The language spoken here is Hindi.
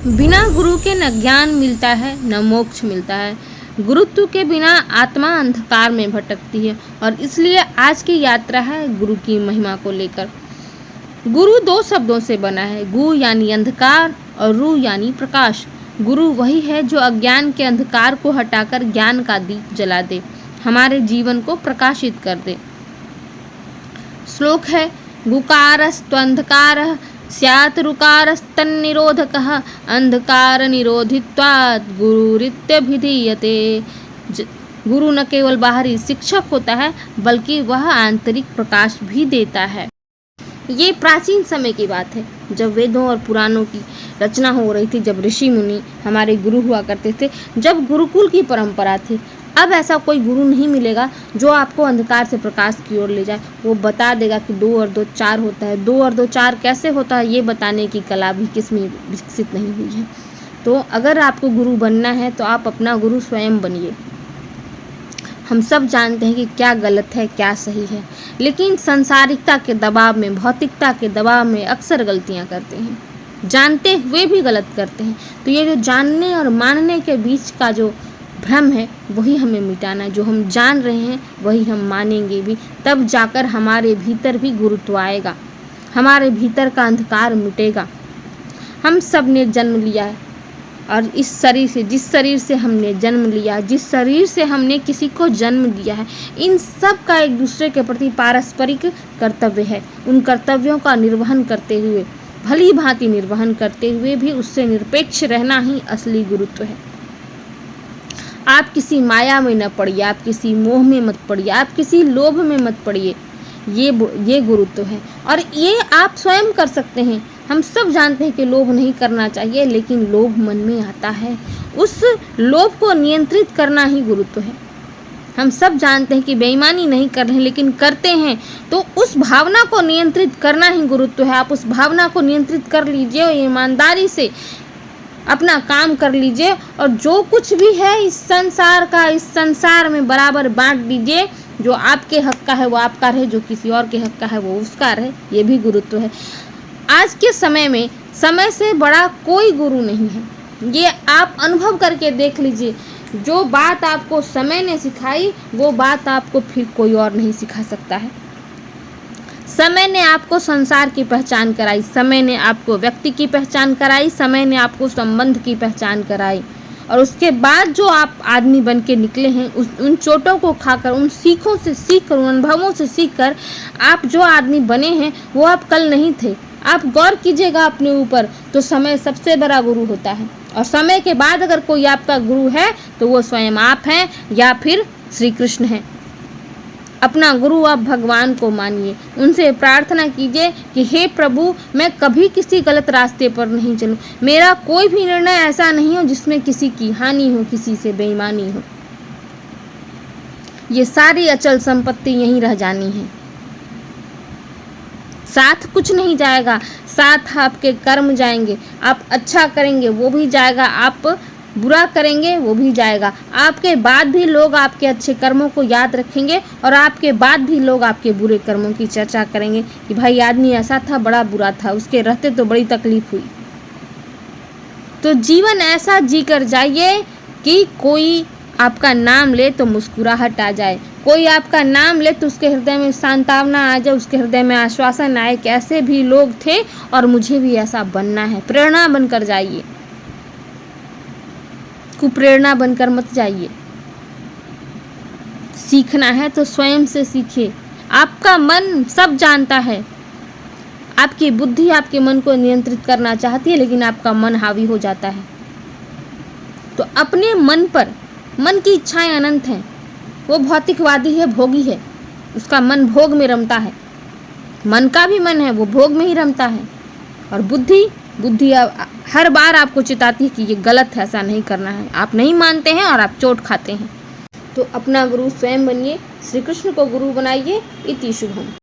बिना गुरु के न ज्ञान मिलता है न मोक्ष मिलता है। गुरुत्व के बिना आत्मा अंधकार में भटकती है और इसलिए आज की यात्रा है गुरु की महिमा को लेकर। गुरु दो शब्दों से बना है, गु यानी अंधकार और रु यानी प्रकाश। गुरु वही है जो अज्ञान के अंधकार को हटाकर ज्ञान का दीप जला दे, हमारे जीवन को प्रकाशित कर दे। श्लोक है, गुकारस्त्वंधकारः स्यात् रुकारस्तन्निरोधकः अंधकार निरोधित्वात् गुरुरित्यभिधीयते। गुरु न केवल बाहरी शिक्षक होता है बल्कि वह आंतरिक प्रकाश भी देता है। ये प्राचीन समय की बात है, जब वेदों और पुराणों की रचना हो रही थी, जब ऋषि मुनि हमारे गुरु हुआ करते थे, जब गुरुकुल की परंपरा थी। अब ऐसा कोई गुरु नहीं मिलेगा जो आपको अंधकार से प्रकाश की ओर ले जाए। वो बता देगा कि 2 और 2 4 होता है। 2 और 2 4 कैसे होता है ये बताने की कला भी किसमें विकसित नहीं हुई है। तो अगर आपको गुरु बनना है तो आप अपना गुरु स्वयं बनिए। हम सब जानते हैं कि क्या गलत है क्या सही है, लेकिन संसारिकता के दबाव में, भौतिकता के दबाव में अक्सर गलतियां करते हैं, जानते हुए भी गलत करते हैं। तो ये जो जानने और मानने के बीच का जो भ्रम है वही हमें मिटाना है। जो हम जान रहे हैं वही हम मानेंगे भी, तब जाकर हमारे भीतर भी गुरुत्व आएगा, हमारे भीतर का अंधकार मिटेगा। हम सब ने जन्म लिया है और इस शरीर से, जिस शरीर से हमने जन्म लिया, जिस शरीर से हमने किसी को जन्म दिया है, इन सब का एक दूसरे के प्रति पारस्परिक कर्तव्य है। उन कर्तव्यों का निर्वहन करते हुए, भली भांति निर्वहन करते हुए भी उससे निरपेक्ष रहना ही असली गुरुत्व है। आप किसी माया में न पड़िए, आप किसी मोह में मत पड़िए, आप किसी लोभ में मत पड़िए। ये गुरुत्व है और ये आप स्वयं कर सकते हैं। हम सब जानते हैं कि लोभ नहीं करना चाहिए, लेकिन लोभ मन में आता है, उस लोभ को नियंत्रित करना ही गुरुत्व है। हम सब जानते हैं कि बेईमानी नहीं कर रहे हैं लेकिन करते हैं, तो उस भावना को नियंत्रित करना ही गुरुत्व है। आप उस भावना को नियंत्रित कर लीजिए और ईमानदारी से अपना काम कर लीजिए और जो कुछ भी है इस संसार का, इस संसार में बराबर बांट दीजिए। जो आपके हक का है वो आपका रहे, जो किसी और के हक का है वो उसका रहे। ये भी गुरुत्व है। आज के समय में समय से बड़ा कोई गुरु नहीं है, ये आप अनुभव करके देख लीजिए। जो बात आपको समय ने सिखाई वो बात आपको फिर कोई और नहीं सिखा सकता है। समय ने आपको संसार की पहचान कराई, समय ने आपको व्यक्ति की पहचान कराई, समय ने आपको संबंध की पहचान कराई, और उसके बाद जो आप आदमी बन के निकले हैं, उन चोटों को खाकर, उन सीखों से सीखकर, उन अनुभवों से सीखकर आप जो आदमी बने हैं वो आप कल नहीं थे। आप गौर कीजिएगा अपने ऊपर, तो समय सबसे बड़ा गुरु होता है। और समय के बाद अगर कोई आपका गुरु है तो वो स्वयं आप हैं या फिर श्री कृष्ण हैं। अपना गुरु आप भगवान को मानिए, उनसे प्रार्थना कीजिए कि हे प्रभु, मैं कभी किसी गलत रास्ते पर नहीं चलूं, मेरा कोई भी निर्णय ऐसा नहीं हो जिसमें किसी की हानि हो, किसी से बेईमानी हो। ये सारी अचल संपत्ति यहीं रह जानी है, साथ कुछ नहीं जाएगा, साथ आपके कर्म जाएंगे। आप अच्छा करेंगे वो भी जाएगा, आप बुरा करेंगे वो भी जाएगा। आपके बाद भी लोग आपके अच्छे कर्मों को याद रखेंगे और आपके बाद भी लोग आपके बुरे कर्मों की चर्चा करेंगे कि भाई आदमी ऐसा था, बड़ा बुरा था, उसके रहते तो बड़ी तकलीफ हुई। तो जीवन ऐसा जीकर जाइए कि कोई आपका नाम ले तो मुस्कुराहट आ जाए, कोई आपका नाम ले तो उसके हृदय में सांत्वना आ जाए, उसके हृदय में आश्वासन आए कि ऐसे भी लोग थे और मुझे भी ऐसा बनना है। प्रेरणा बनकर जाइए, कुप्रेरणा बनकर मत जाइए। सीखना है तो स्वयं से सीखिए। आपका मन सब जानता है, आपकी बुद्धि आपके मन को नियंत्रित करना चाहती है लेकिन आपका मन हावी हो जाता है। तो अपने मन पर, मन की इच्छाएं अनंत हैं, वो भौतिकवादी है, भोगी है, उसका मन भोग में रमता है। मन का भी मन है, वो भोग में ही रमता है। और बुद्धि हर बार आपको चिताती है कि ये गलत है, ऐसा नहीं करना है। आप नहीं मानते हैं और आप चोट खाते हैं। तो अपना गुरु स्वयं बनिए, श्री कृष्ण को गुरु बनाइए। इति शुभम।